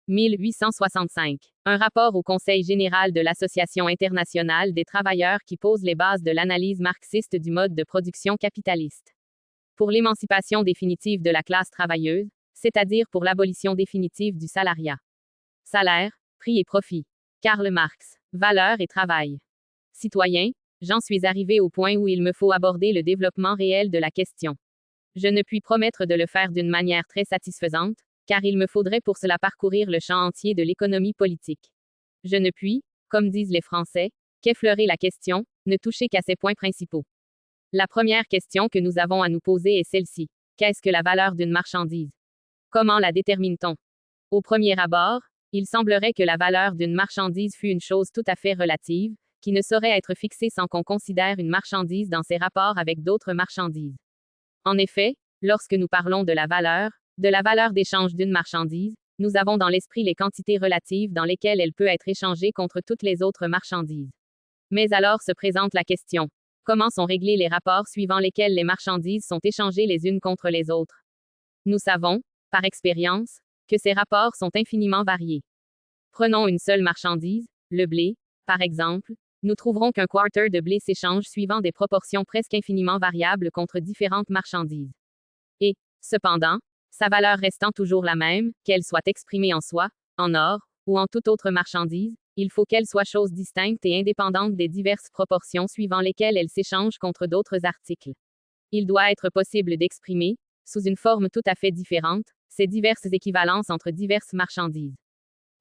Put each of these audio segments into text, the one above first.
1865. Un rapport au Conseil général de l'Association internationale des travailleurs qui pose les bases de l'analyse marxiste du mode de production capitaliste. Pour l'émancipation définitive de la classe travailleuse, c'est-à-dire pour l'abolition définitive du salariat. Salaire, prix et profit. Karl Marx. Valeur et travail. Citoyen, j'en suis arrivé au point où il me faut aborder le développement réel de la question. Je ne puis promettre de le faire d'une manière très satisfaisante, car il me faudrait pour cela parcourir le champ entier de l'économie politique. Je ne puis, comme disent les Français, qu'effleurer la question, ne toucher qu'à ses points principaux. La première question que nous avons à nous poser est celle-ci. Qu'est-ce que la valeur d'une marchandise? Comment la détermine-t-on? Au premier abord, il semblerait que la valeur d'une marchandise fût une chose tout à fait relative, qui ne saurait être fixée sans qu'on considère une marchandise dans ses rapports avec d'autres marchandises. En effet, lorsque nous parlons de la valeur d'échange d'une marchandise, nous avons dans l'esprit les quantités relatives dans lesquelles elle peut être échangée contre toutes les autres marchandises. Mais alors se présente la question. Comment sont réglés les rapports suivant lesquels les marchandises sont échangées les unes contre les autres? Nous savons, par expérience, que ces rapports sont infiniment variés. Prenons une seule marchandise, le blé, par exemple, nous trouverons qu'un quarter de blé s'échange suivant des proportions presque infiniment variables contre différentes marchandises. Et, cependant, sa valeur restant toujours la même, qu'elle soit exprimée en soie, en or, ou en toute autre marchandise, il faut qu'elle soit chose distincte et indépendante des diverses proportions suivant lesquelles elle s'échange contre d'autres articles. Il doit être possible d'exprimer, sous une forme tout à fait différente, ces diverses équivalences entre diverses marchandises.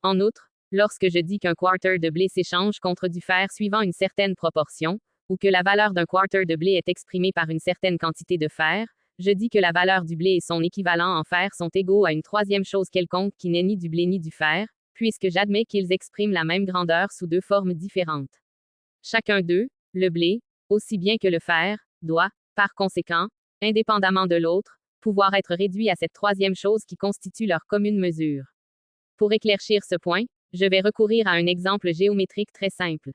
En outre, lorsque je dis qu'un quarter de blé s'échange contre du fer suivant une certaine proportion, ou que la valeur d'un quarter de blé est exprimée par une certaine quantité de fer, je dis que la valeur du blé et son équivalent en fer sont égaux à une troisième chose quelconque qui n'est ni du blé ni du fer, puisque j'admets qu'ils expriment la même grandeur sous deux formes différentes. Chacun d'eux, le blé, aussi bien que le fer, doit, par conséquent, indépendamment de l'autre, pouvoir être réduit à cette troisième chose qui constitue leur commune mesure. Pour éclaircir ce point, je vais recourir à un exemple géométrique très simple.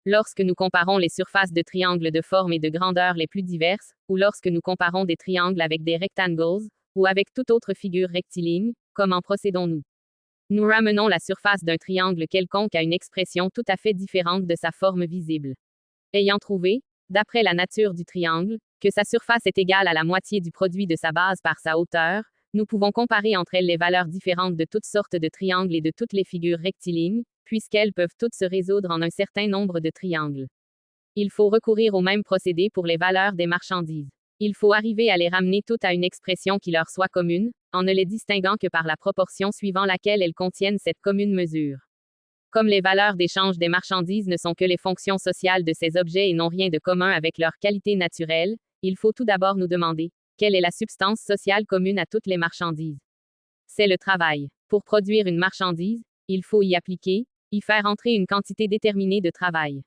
Lorsque nous comparons les surfaces de triangles de forme et de grandeur les plus diverses, ou lorsque nous comparons des triangles avec des rectangles, ou avec toute autre figure rectiligne, comment procédons-nous? Nous ramenons la surface d'un triangle quelconque à une expression tout à fait différente de sa forme visible. Ayant trouvé, d'après la nature du triangle, que sa surface est égale à la moitié du produit de sa base par sa hauteur, nous pouvons comparer entre elles les valeurs différentes de toutes sortes de triangles et de toutes les figures rectilignes, puisqu'elles peuvent toutes se résoudre en un certain nombre de triangles. Il faut recourir au même procédé pour les valeurs des marchandises. Il faut arriver à les ramener toutes à une expression qui leur soit commune, en ne les distinguant que par la proportion suivant laquelle elles contiennent cette commune mesure. Comme les valeurs d'échange des marchandises ne sont que les fonctions sociales de ces objets et n'ont rien de commun avec leur qualité naturelle, il faut tout d'abord nous demander, quelle est la substance sociale commune à toutes les marchandises? C'est le travail. Pour produire une marchandise, il faut y faire entrer une quantité déterminée de travail.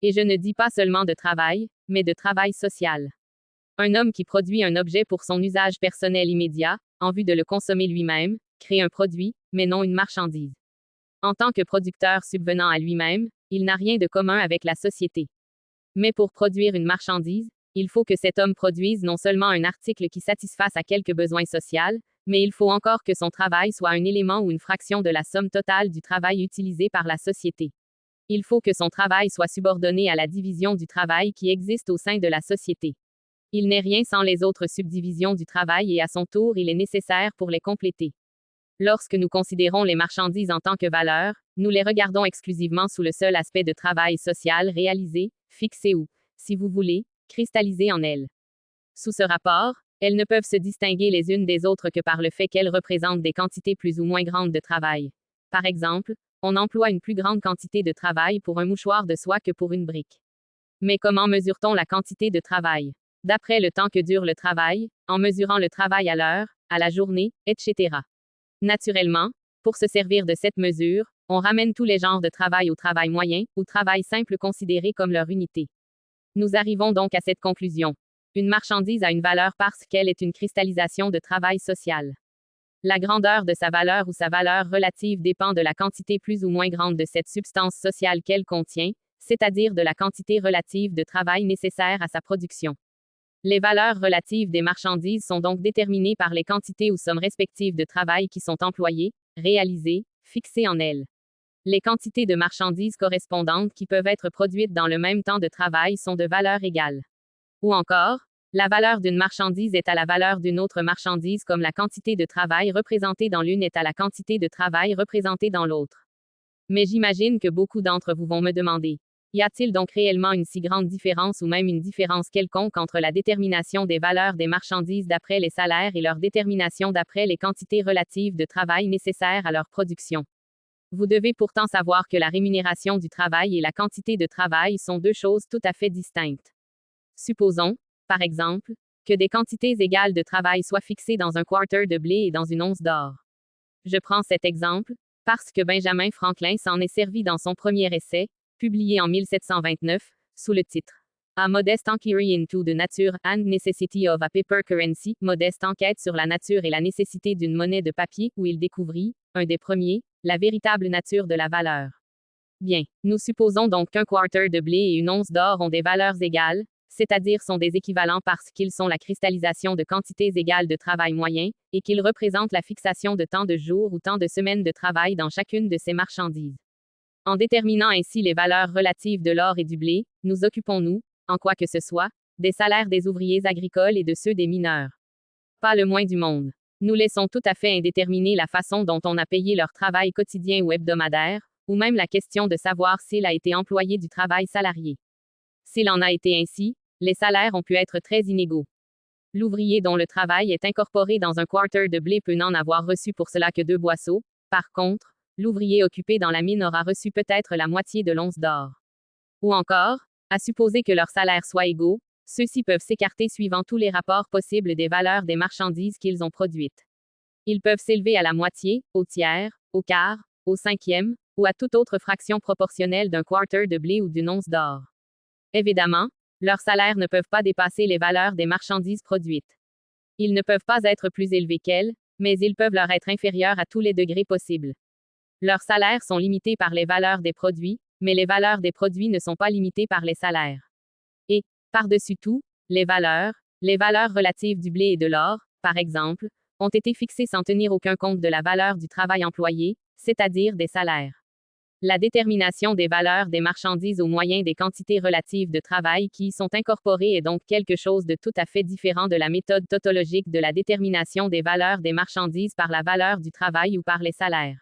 Et je ne dis pas seulement de travail, mais de travail social. Un homme qui produit un objet pour son usage personnel immédiat, en vue de le consommer lui-même, crée un produit, mais non une marchandise. En tant que producteur subvenant à lui-même, il n'a rien de commun avec la société. Mais pour produire une marchandise, il faut que cet homme produise non seulement un article qui satisfasse à quelques besoins sociaux, mais il faut encore que son travail soit un élément ou une fraction de la somme totale du travail utilisé par la société. Il faut que son travail soit subordonné à la division du travail qui existe au sein de la société. Il n'est rien sans les autres subdivisions du travail et à son tour il est nécessaire pour les compléter. Lorsque nous considérons les marchandises en tant que valeur, nous les regardons exclusivement sous le seul aspect de travail social réalisé, fixé ou, si vous voulez, cristallisé en elles. Sous ce rapport, elles ne peuvent se distinguer les unes des autres que par le fait qu'elles représentent des quantités plus ou moins grandes de travail. Par exemple, on emploie une plus grande quantité de travail pour un mouchoir de soie que pour une brique. Mais comment mesure-t-on la quantité de travail? D'après le temps que dure le travail, en mesurant le travail à l'heure, à la journée, etc. Naturellement, pour se servir de cette mesure, on ramène tous les genres de travail au travail moyen, ou travail simple considéré comme leur unité. Nous arrivons donc à cette conclusion. Une marchandise a une valeur parce qu'elle est une cristallisation de travail social. La grandeur de sa valeur ou sa valeur relative dépend de la quantité plus ou moins grande de cette substance sociale qu'elle contient, c'est-à-dire de la quantité relative de travail nécessaire à sa production. Les valeurs relatives des marchandises sont donc déterminées par les quantités ou sommes respectives de travail qui sont employées, réalisées, fixée en L. Les quantités de marchandises correspondantes qui peuvent être produites dans le même temps de travail sont de valeur égale. Ou encore, la valeur d'une marchandise est à la valeur d'une autre marchandise comme la quantité de travail représentée dans l'une est à la quantité de travail représentée dans l'autre. Mais j'imagine que beaucoup d'entre vous vont me demander, y a-t-il donc réellement une si grande différence ou même une différence quelconque entre la détermination des valeurs des marchandises d'après les salaires et leur détermination d'après les quantités relatives de travail nécessaires à leur production? Vous devez pourtant savoir que la rémunération du travail et la quantité de travail sont deux choses tout à fait distinctes. Supposons, par exemple, que des quantités égales de travail soient fixées dans un quarter de blé et dans une once d'or. Je prends cet exemple parce que Benjamin Franklin s'en est servi dans son premier essai, publié en 1729, sous le titre A Modest Inquiry into the Nature and Necessity of a Paper Currency, modeste enquête sur la nature et la nécessité d'une monnaie de papier, où il découvrit, un des premiers, la véritable nature de la valeur. Bien, nous supposons donc qu'un quarter de blé et une once d'or ont des valeurs égales, c'est-à-dire sont des équivalents parce qu'ils sont la cristallisation de quantités égales de travail moyen, et qu'ils représentent la fixation de tant de jours ou tant de semaines de travail dans chacune de ces marchandises. En déterminant ainsi les valeurs relatives de l'or et du blé, nous occupons-nous, en quoi que ce soit, des salaires des ouvriers agricoles et de ceux des mineurs. Pas le moins du monde. Nous laissons tout à fait indéterminée la façon dont on a payé leur travail quotidien ou hebdomadaire, ou même la question de savoir s'il a été employé du travail salarié. S'il en a été ainsi, les salaires ont pu être très inégaux. L'ouvrier dont le travail est incorporé dans un quarter de blé peut n'en avoir reçu pour cela que 2 boisseaux. Par contre, l'ouvrier occupé dans la mine aura reçu peut-être la moitié de l'once d'or. Ou encore, à supposer que leurs salaires soient égaux, ceux-ci peuvent s'écarter suivant tous les rapports possibles des valeurs des marchandises qu'ils ont produites. Ils peuvent s'élever à la moitié, au tiers, au quart, au cinquième, ou à toute autre fraction proportionnelle d'un quarter de blé ou d'une once d'or. Évidemment, leurs salaires ne peuvent pas dépasser les valeurs des marchandises produites. Ils ne peuvent pas être plus élevés qu'elles, mais ils peuvent leur être inférieurs à tous les degrés possibles. Leurs salaires sont limités par les valeurs des produits, mais les valeurs des produits ne sont pas limitées par les salaires. Et, par-dessus tout, les valeurs relatives du blé et de l'or, par exemple, ont été fixées sans tenir aucun compte de la valeur du travail employé, c'est-à-dire des salaires. La détermination des valeurs des marchandises au moyen des quantités relatives de travail qui y sont incorporées est donc quelque chose de tout à fait différent de la méthode tautologique de la détermination des valeurs des marchandises par la valeur du travail ou par les salaires.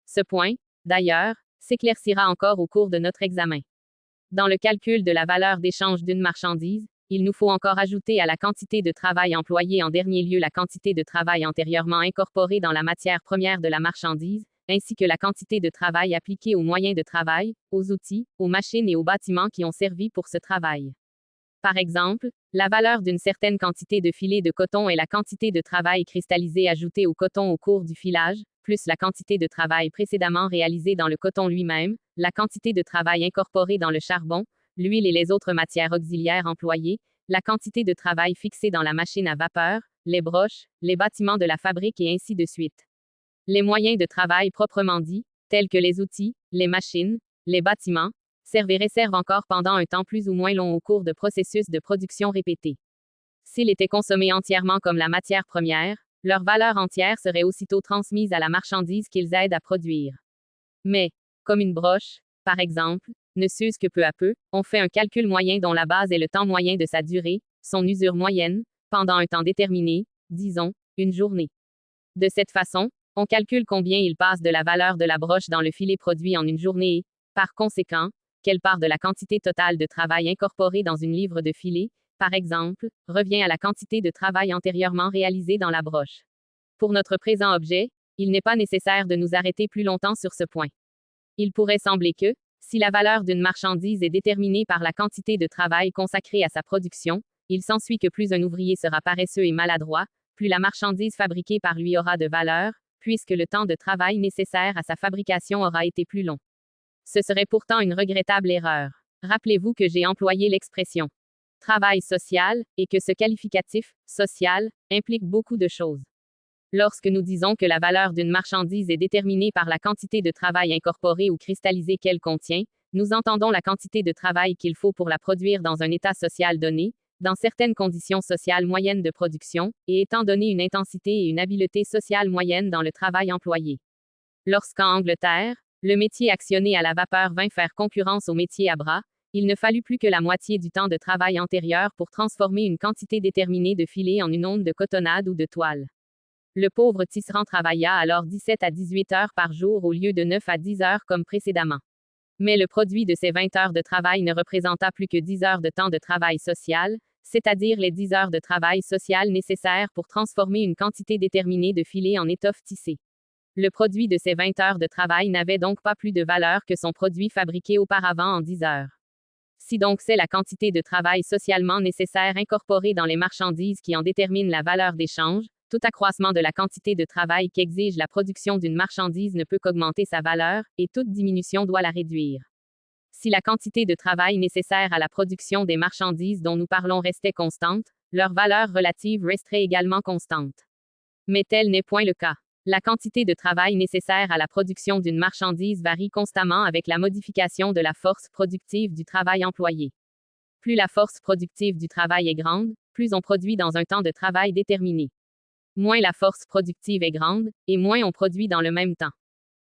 Ce point, d'ailleurs, s'éclaircira encore au cours de notre examen. Dans le calcul de la valeur d'échange d'une marchandise, il nous faut encore ajouter à la quantité de travail employée en dernier lieu la quantité de travail antérieurement incorporée dans la matière première de la marchandise, ainsi que la quantité de travail appliquée aux moyens de travail, aux outils, aux machines et aux bâtiments qui ont servi pour ce travail. Par exemple, la valeur d'une certaine quantité de filets de coton est la quantité de travail cristallisé ajouté au coton au cours du filage, plus la quantité de travail précédemment réalisé dans le coton lui-même, la quantité de travail incorporé dans le charbon, l'huile et les autres matières auxiliaires employées, la quantité de travail fixée dans la machine à vapeur, les broches, les bâtiments de la fabrique et ainsi de suite. Les moyens de travail proprement dits, tels que les outils, les machines, les bâtiments, servent et réservent encore pendant un temps plus ou moins long au cours de processus de production répétés. S'ils étaient consommés entièrement comme la matière première, leur valeur entière serait aussitôt transmise à la marchandise qu'ils aident à produire. Mais, comme une broche, par exemple, ne s'use que peu à peu, on fait un calcul moyen dont la base est le temps moyen de sa durée, son usure moyenne, pendant un temps déterminé, disons, une journée. De cette façon, on calcule combien il passe de la valeur de la broche dans le filet produit en une journée et, par conséquent, quelle part de la quantité totale de travail incorporée dans une livre de filet, par exemple, revient à la quantité de travail antérieurement réalisé dans la broche. Pour notre présent objet, il n'est pas nécessaire de nous arrêter plus longtemps sur ce point. Il pourrait sembler que, si la valeur d'une marchandise est déterminée par la quantité de travail consacrée à sa production, il s'ensuit que plus un ouvrier sera paresseux et maladroit, plus la marchandise fabriquée par lui aura de valeur, puisque le temps de travail nécessaire à sa fabrication aura été plus long. Ce serait pourtant une regrettable erreur. Rappelez-vous que j'ai employé l'expression travail social, et que ce qualificatif, social, implique beaucoup de choses. Lorsque nous disons que la valeur d'une marchandise est déterminée par la quantité de travail incorporé ou cristallisé qu'elle contient, nous entendons la quantité de travail qu'il faut pour la produire dans un état social donné, dans certaines conditions sociales moyennes de production, et étant donné une intensité et une habileté sociale moyenne dans le travail employé. Lorsqu'en Angleterre, le métier actionné à la vapeur vint faire concurrence au métier à bras, il ne fallut plus que la moitié du temps de travail antérieur pour transformer une quantité déterminée de filets en une onde de cotonnade ou de toile. Le pauvre tisserand travailla alors 17 à 18 heures par jour au lieu de 9 à 10 heures comme précédemment. Mais le produit de ces 20 heures de travail ne représenta plus que 10 heures de temps de travail social, c'est-à-dire les 10 heures de travail social nécessaires pour transformer une quantité déterminée de filets en étoffe tissée. Le produit de ces 20 heures de travail n'avait donc pas plus de valeur que son produit fabriqué auparavant en 10 heures. Si donc c'est la quantité de travail socialement nécessaire incorporée dans les marchandises qui en détermine la valeur d'échange, tout accroissement de la quantité de travail qu'exige la production d'une marchandise ne peut qu'augmenter sa valeur, et toute diminution doit la réduire. Si la quantité de travail nécessaire à la production des marchandises dont nous parlons restait constante, leur valeur relative resterait également constante. Mais tel n'est point le cas. La quantité de travail nécessaire à la production d'une marchandise varie constamment avec la modification de la force productive du travail employé. Plus la force productive du travail est grande, plus on produit dans un temps de travail déterminé. Moins la force productive est grande, et moins on produit dans le même temps.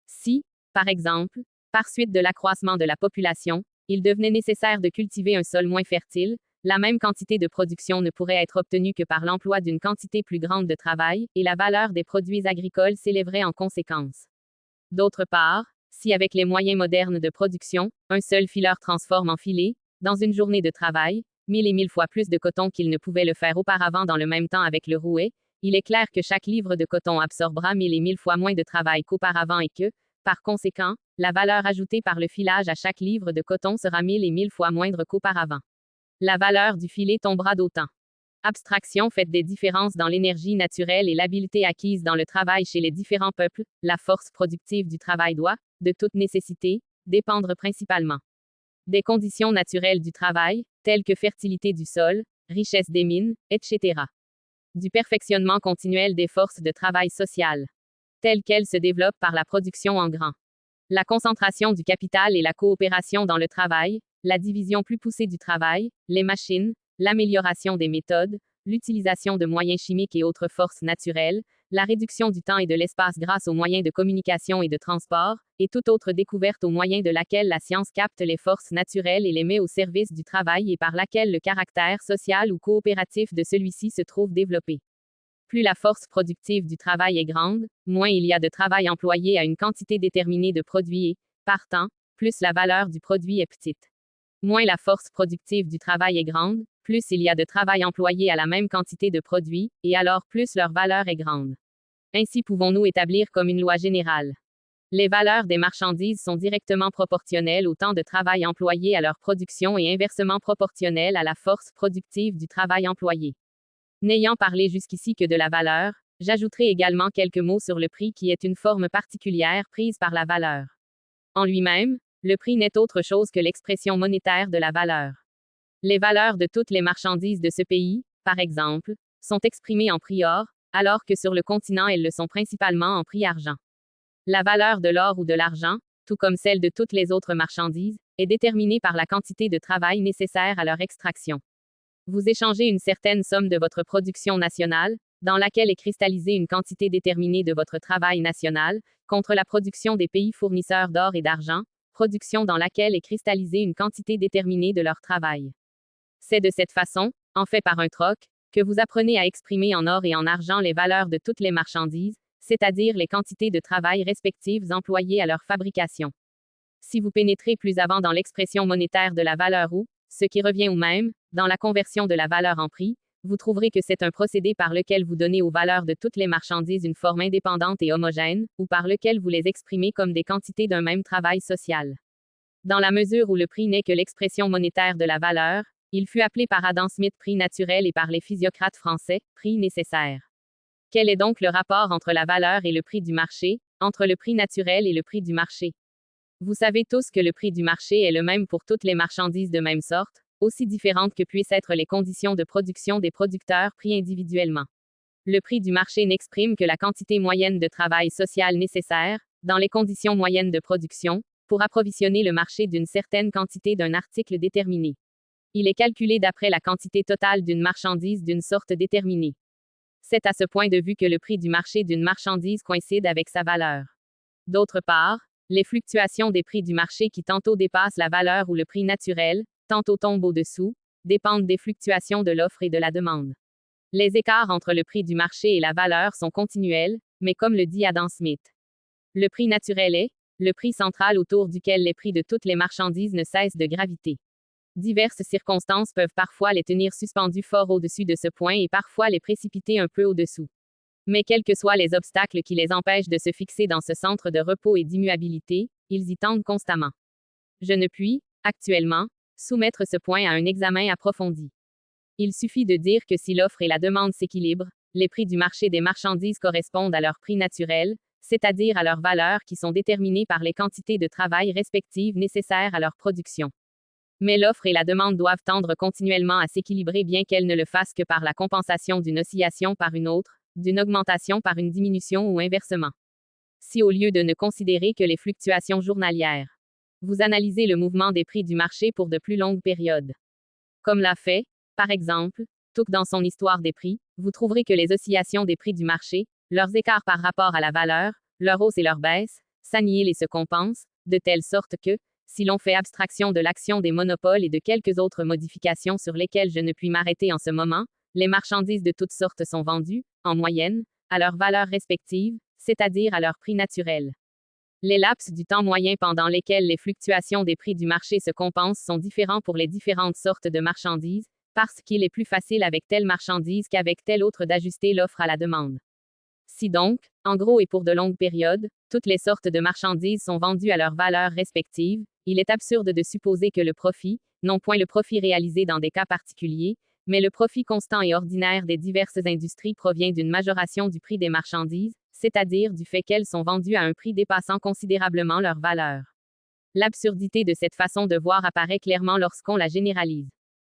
Si, par exemple, par suite de l'accroissement de la population, il devenait nécessaire de cultiver un sol moins fertile, la même quantité de production ne pourrait être obtenue que par l'emploi d'une quantité plus grande de travail, et la valeur des produits agricoles s'élèverait en conséquence. D'autre part, si avec les moyens modernes de production, un seul fileur transforme en filet, dans une journée de travail, 1000 et 1000 fois plus de coton qu'il ne pouvait le faire auparavant dans le même temps avec le rouet, il est clair que chaque livre de coton absorbera 1000 et 1000 fois moins de travail qu'auparavant et que, par conséquent, la valeur ajoutée par le filage à chaque livre de coton sera 1000 et 1000 fois moindre qu'auparavant. La valeur du filet tombera d'autant. Abstraction faite des différences dans l'énergie naturelle et l'habileté acquise dans le travail chez les différents peuples, la force productive du travail doit, de toute nécessité, dépendre principalement des conditions naturelles du travail, telles que fertilité du sol, richesse des mines, etc. Du perfectionnement continuel des forces de travail sociales, telles qu'elles se développent par la production en grand. La concentration du capital et la coopération dans le travail, la division plus poussée du travail, les machines, l'amélioration des méthodes, l'utilisation de moyens chimiques et autres forces naturelles, la réduction du temps et de l'espace grâce aux moyens de communication et de transport, et toute autre découverte au moyen de laquelle la science capte les forces naturelles et les met au service du travail et par laquelle le caractère social ou coopératif de celui-ci se trouve développé. Plus la force productive du travail est grande, moins il y a de travail employé à une quantité déterminée de produits et, partant, plus la valeur du produit est petite. Moins la force productive du travail est grande, plus il y a de travail employé à la même quantité de produits, et alors plus leur valeur est grande. Ainsi pouvons-nous établir comme une loi générale. Les valeurs des marchandises sont directement proportionnelles au temps de travail employé à leur production et inversement proportionnelles à la force productive du travail employé. N'ayant parlé jusqu'ici que de la valeur, j'ajouterai également quelques mots sur le prix qui est une forme particulière prise par la valeur. En lui-même, le prix n'est autre chose que l'expression monétaire de la valeur. Les valeurs de toutes les marchandises de ce pays, par exemple, sont exprimées en prix or, alors que sur le continent elles le sont principalement en prix argent. La valeur de l'or ou de l'argent, tout comme celle de toutes les autres marchandises, est déterminée par la quantité de travail nécessaire à leur extraction. Vous échangez une certaine somme de votre production nationale, dans laquelle est cristallisée une quantité déterminée de votre travail national, contre la production des pays fournisseurs d'or et d'argent, production dans laquelle est cristallisée une quantité déterminée de leur travail. C'est de cette façon, en fait par un troc, que vous apprenez à exprimer en or et en argent les valeurs de toutes les marchandises, c'est-à-dire les quantités de travail respectives employées à leur fabrication. Si vous pénétrez plus avant dans l'expression monétaire de la valeur ou, ce qui revient au même, dans la conversion de la valeur en prix, vous trouverez que c'est un procédé par lequel vous donnez aux valeurs de toutes les marchandises une forme indépendante et homogène, ou par lequel vous les exprimez comme des quantités d'un même travail social. Dans la mesure où le prix n'est que l'expression monétaire de la valeur, il fut appelé par Adam Smith prix naturel et par les physiocrates français, prix nécessaire. Quel est donc le rapport entre la valeur et le prix du marché, entre le prix naturel et le prix du marché? Vous savez tous que le prix du marché est le même pour toutes les marchandises de même sorte, aussi différentes que puissent être les conditions de production des producteurs pris individuellement. Le prix du marché n'exprime que la quantité moyenne de travail social nécessaire, dans les conditions moyennes de production, pour approvisionner le marché d'une certaine quantité d'un article déterminé. Il est calculé d'après la quantité totale d'une marchandise d'une sorte déterminée. C'est à ce point de vue que le prix du marché d'une marchandise coïncide avec sa valeur. D'autre part, les fluctuations des prix du marché qui tantôt dépassent la valeur ou le prix naturel, tantôt tombent au-dessous, dépendent des fluctuations de l'offre et de la demande. Les écarts entre le prix du marché et la valeur sont continuels, mais comme le dit Adam Smith, le prix naturel est le prix central autour duquel les prix de toutes les marchandises ne cessent de graviter. Diverses circonstances peuvent parfois les tenir suspendus fort au-dessus de ce point et parfois les précipiter un peu au-dessous. Mais quels que soient les obstacles qui les empêchent de se fixer dans ce centre de repos et d'immuabilité, ils y tendent constamment. Je ne puis, actuellement, soumettre ce point à un examen approfondi. Il suffit de dire que si l'offre et la demande s'équilibrent, les prix du marché des marchandises correspondent à leur prix naturel, c'est-à-dire à leurs valeurs qui sont déterminées par les quantités de travail respectives nécessaires à leur production. Mais l'offre et la demande doivent tendre continuellement à s'équilibrer bien qu'elles ne le fassent que par la compensation d'une oscillation par une autre, d'une augmentation par une diminution ou inversement. Si au lieu de ne considérer que les fluctuations journalières, vous analysez le mouvement des prix du marché pour de plus longues périodes, comme l'a fait, par exemple, Tuck dans son Histoire des prix, vous trouverez que les oscillations des prix du marché, leurs écarts par rapport à la valeur, leur hausse et leur baisse, s'annihilent et se compensent, de telle sorte que, si l'on fait abstraction de l'action des monopoles et de quelques autres modifications sur lesquelles je ne puis m'arrêter en ce moment, les marchandises de toutes sortes sont vendues, en moyenne, à leurs valeurs respectives, c'est-à-dire à leur prix naturel. Les laps du temps moyen pendant lesquels les fluctuations des prix du marché se compensent sont différents pour les différentes sortes de marchandises, parce qu'il est plus facile avec telle marchandise qu'avec telle autre d'ajuster l'offre à la demande. Si donc, en gros et pour de longues périodes, toutes les sortes de marchandises sont vendues à leurs valeurs respectives, il est absurde de supposer que le profit, non point le profit réalisé dans des cas particuliers, mais le profit constant et ordinaire des diverses industries provient d'une majoration du prix des marchandises, c'est-à-dire du fait qu'elles sont vendues à un prix dépassant considérablement leur valeur. L'absurdité de cette façon de voir apparaît clairement lorsqu'on la généralise.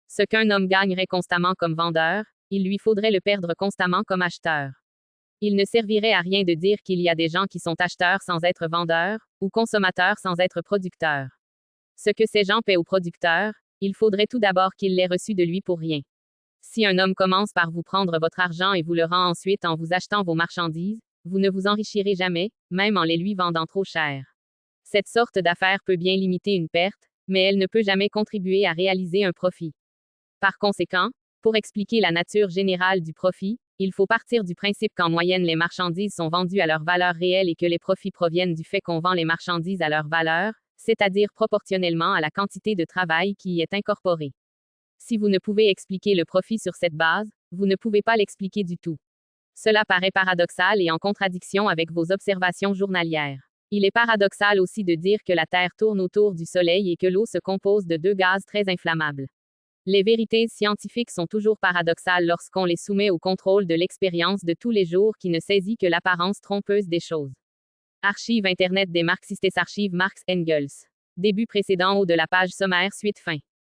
Ce qu'un homme gagnerait constamment comme vendeur, il lui faudrait le perdre constamment comme acheteur. Il ne servirait à rien de dire qu'il y a des gens qui sont acheteurs sans être vendeurs, ou consommateurs sans être producteurs. Ce que ces gens paient aux producteurs, il faudrait tout d'abord qu'ils l'aient reçu de lui pour rien. Si un homme commence par vous prendre votre argent et vous le rend ensuite en vous achetant vos marchandises, vous ne vous enrichirez jamais, même en les lui vendant trop cher. Cette sorte d'affaire peut bien limiter une perte, mais elle ne peut jamais contribuer à réaliser un profit. Par conséquent, pour expliquer la nature générale du profit, il faut partir du principe qu'en moyenne les marchandises sont vendues à leur valeur réelle et que les profits proviennent du fait qu'on vend les marchandises à leur valeur, c'est-à-dire proportionnellement à la quantité de travail qui y est incorporée. Si vous ne pouvez expliquer le profit sur cette base, vous ne pouvez pas l'expliquer du tout. Cela paraît paradoxal et en contradiction avec vos observations journalières. Il est paradoxal aussi de dire que la Terre tourne autour du Soleil et que l'eau se compose de deux gaz très inflammables. Les vérités scientifiques sont toujours paradoxales lorsqu'on les soumet au contrôle de l'expérience de tous les jours qui ne saisit que l'apparence trompeuse des choses. Archive Internet des Marxistes, archive Marx Engels. Début précédent haut de la page sommaire, suite fin.